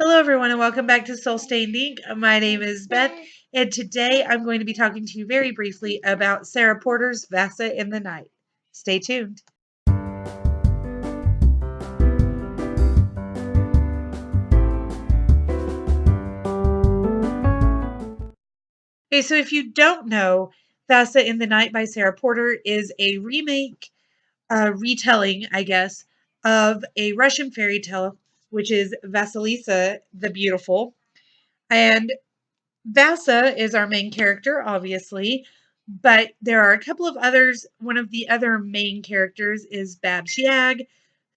Hello, everyone, and welcome back to Soul Stained Ink. My name is Beth, and today I'm going to be talking to you very briefly about Sarah Porter's Vassa in the Night. Stay tuned. Okay, so if you don't know, Vassa in the Night by Sarah Porter is a remake, retelling, I guess, of a Russian fairy tale, which is Vasilisa the Beautiful. And Vassa is our main character, obviously, but there are a couple of others. One of the other main characters is Babs Yag,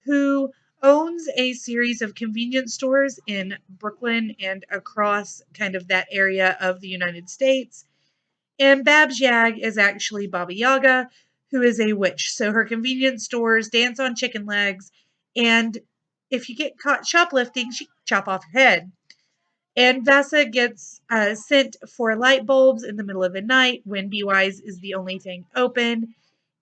who owns a series of convenience stores in Brooklyn and across kind of that area of the United States. And Babs Yag is actually Baba Yaga, who is a witch. So her convenience stores dance on chicken legs, and if you get caught shoplifting, she chop off your head. And Vassa gets sent for light bulbs in the middle of the night when B-Wise is the only thing open.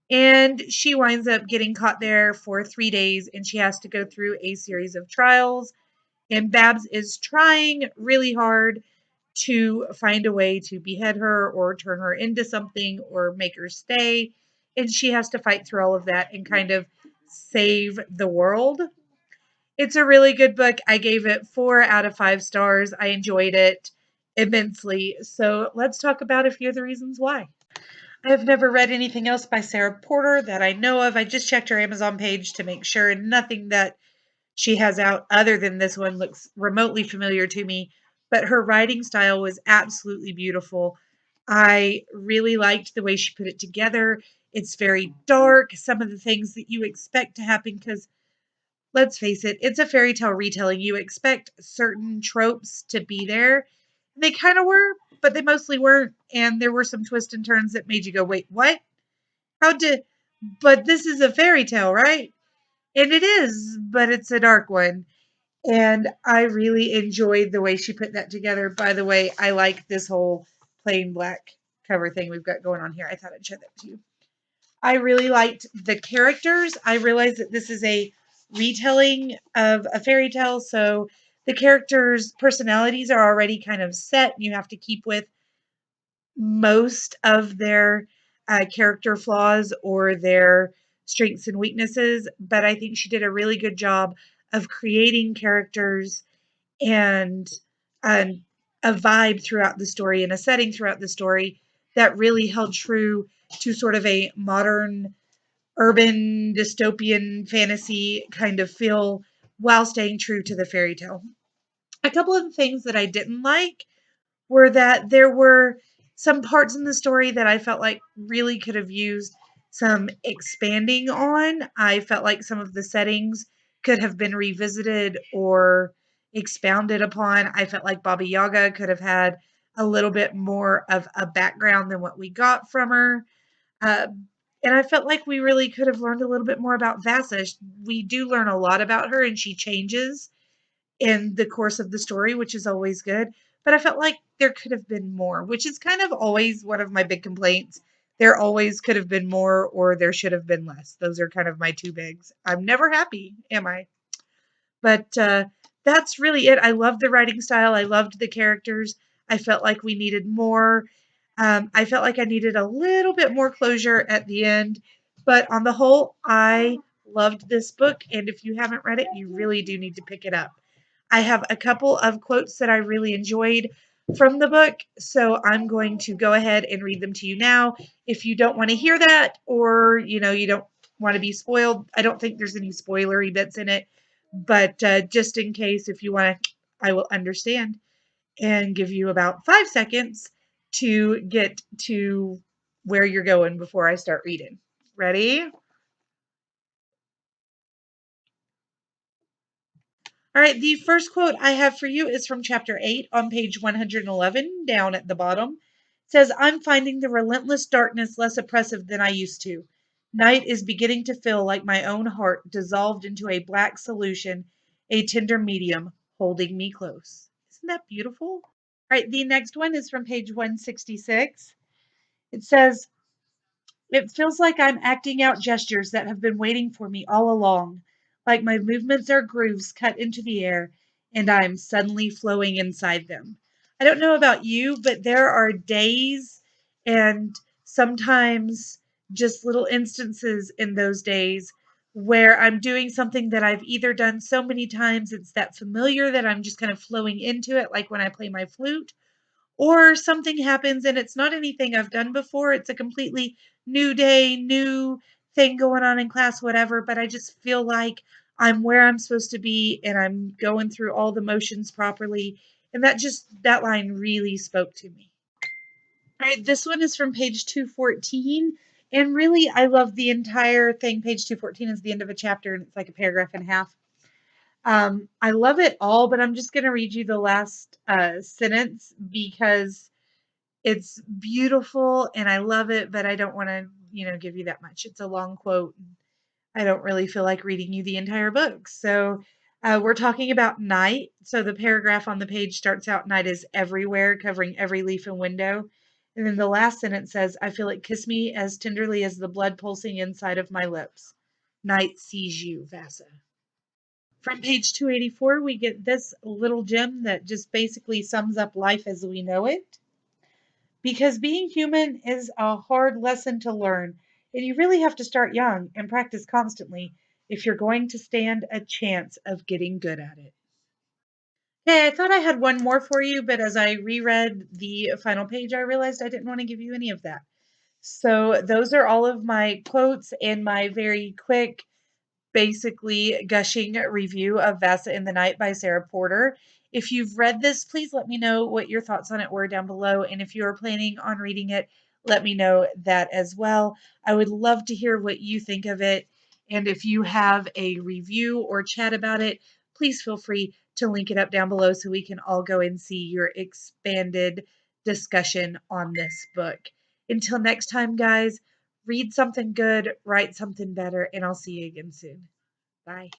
And she winds up getting caught there for 3 days, and she has to go through a series of trials. And Babs is trying really hard to find a way to behead her or turn her into something or make her stay. And she has to fight through all of that and kind of save the world. It's a really good book. I gave it 4 out of 5 stars. I enjoyed it immensely. So let's talk about a few of the reasons why. I have never read anything else by Sarah Porter that I know of. I just checked her Amazon page to make sure, and nothing that she has out other than this one looks remotely familiar to me. But her writing style was absolutely beautiful. I really liked the way she put it together. It's very dark, some of the things that you expect to happen, because let's face it, it's a fairy tale retelling. You expect certain tropes to be there. And they kind of were, but they mostly weren't. And there were some twists and turns that made you go, wait, what? How did. But this is a fairy tale, right? And it is, but it's a dark one. And I really enjoyed the way she put that together. By the way, I like this whole plain black cover thing we've got going on here. I thought I'd show that to you. I really liked the characters. I realized that this is a retelling of a fairy tale, so the characters' personalities are already kind of set. You have to keep with most of their character flaws or their strengths and weaknesses, but I think she did a really good job of creating characters and um, a vibe throughout the story and a setting throughout the story that really held true to sort of a modern urban dystopian fantasy kind of feel while staying true to the fairy tale. A couple of the things that I didn't like were that there were some parts in the story that I felt like really could have used some expanding on. I felt like some of the settings could have been revisited or expounded upon. I felt like Baba Yaga could have had a little bit more of a background than what we got from her. Uh, and I felt like we really could have learned a little bit more about Vassa. We do learn a lot about her, and she changes in the course of the story, which is always good. But I felt like there could have been more, which is kind of always one of my big complaints. There always could have been more, or there should have been less. Those are kind of my two bigs. I'm never happy, am I? But that's really it. I loved the writing style. I loved the characters. I felt like we needed more. I felt like I needed a little bit more closure at the end. But on the whole, I loved this book. And if you haven't read it, you really do need to pick it up. I have a couple of quotes that I really enjoyed from the book. So I'm going to go ahead and read them to you now. If you don't want to hear that, or you don't want to be spoiled, I don't think there's any spoilery bits in it, but just in case, if you want to, I will understand and give you about 5 seconds to get to where you're going before I start reading. Ready? All right, the first quote I have for you is from chapter 8 on page 111, down at the bottom. It says, I'm finding the relentless darkness less oppressive than I used to. Night is beginning to feel like my own heart dissolved into a black solution, a tender medium holding me close. Isn't that beautiful? All right, the next one is from page 166. It says, it feels like I'm acting out gestures that have been waiting for me all along, like my movements are grooves cut into the air. and I'm suddenly flowing inside them. I don't know about you, but there are days and sometimes just little instances in those days where I'm doing something that I've either done so many times it's that familiar that I'm just kind of flowing into it, like when I play my flute, or something happens and it's not anything I've done before. It's a completely new day, new thing going on in class, whatever. But I just feel like I'm where I'm supposed to be and I'm going through all the motions properly. And that line really spoke to me. All right, this one is from page 214. And really, I love the entire thing. Page 214 is the end of a chapter and it's like a paragraph and a half. I love it all, but I'm just going to read you the last sentence because it's beautiful and I love it, but I don't want to, give you that much. It's a long quote. I don't really feel like reading you the entire book. So we're talking about night. So the paragraph on the page starts out, night is everywhere, covering every leaf and window. And then the last sentence says, I feel it kiss me as tenderly as the blood pulsing inside of my lips. Night sees you, Vassa. From page 284, we get this little gem that just basically sums up life as we know it. Because being human is a hard lesson to learn, and you really have to start young and practice constantly if you're going to stand a chance of getting good at it. Okay, I thought I had one more for you, but as I reread the final page, I realized I didn't want to give you any of that. So those are all of my quotes and my very quick basically gushing review of Vassa in the Night by Sarah Porter. If you've read this, please let me know what your thoughts on it were down below. And if you are planning on reading it, let me know that as well. I would love to hear what you think of it. And if you have a review or chat about it, please feel free to link it up down below so we can all go and see your expanded discussion on this book. Until next time, guys, read something good, write something better, and I'll see you again soon. Bye.